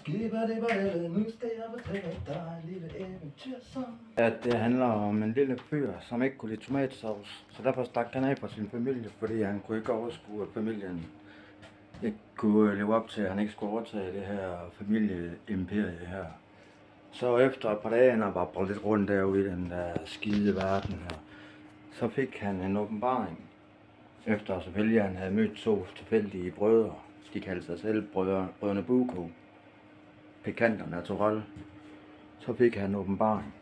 Nu skal jeg fortælle dig et lille eventyr som... At det handler om en lille fyr, som ikke kunne lide tomatsauce. Så derfor stak han af fra sin familie, fordi han kunne ikke overskue, at familien ikke kunne leve op til, at han ikke skulle overtage det her familieimperie her. Så efter et par dage, han var på lidt rundt derude i den der skide verden her, så fik han en åbenbaring. Efter selvfølgelig, han havde mødt to tilfældige brødre. De kaldte sig selv brødrene Buko. Pikant og natural. Så fik han en åbenbaring.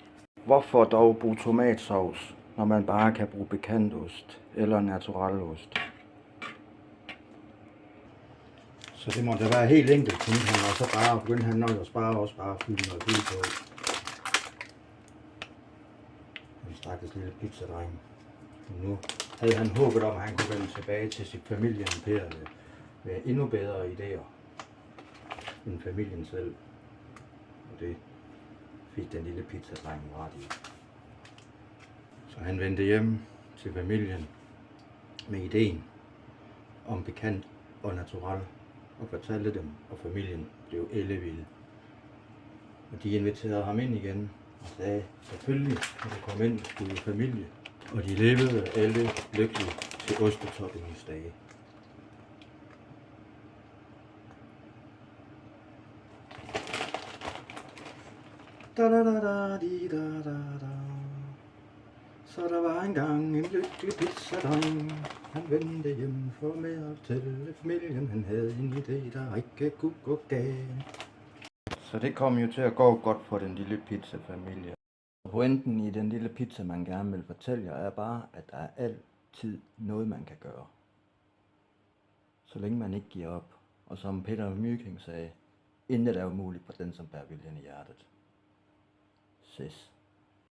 Hvorfor dog bruge tomatsauce, når man bare kan bruge pikantost eller naturalost? Så det måtte være helt enkelt, kunne han, og så bare begyndte han nok at spare også bare fylde noget fyld på. En stakkels lille pizzadreng. Nu havde han håbet om, at han kunne vende tilbage til sit familieimperium med endnu bedre idéer end familien selv. Og det fik den lille pizzadreng ret i. Så han vendte hjem til familien med ideen om pikant og natural og fortalte dem, og familien blev ellevilde. Og de inviterede ham ind igen og sagde, selvfølgelig kan du komme ind, du er familie. Og de levede alle lykkelige til ostetoppingens dage. Da da da da di da da da. Så der var engang en lykkelig pizzadreng. Han vendte hjem for med at fortælle familien, han havde en idé, der ikke kunne gå galt. Så det kom jo til at gå godt for den lille pizzafamilie. Pointen i den lille pizza, man gerne vil fortælle jer, er bare, at der er altid noget, man kan gøre. Så længe man ikke giver op. Og som Peter Myking sagde, intet er umuligt for den, som bærer viljen i hjertet. Ses.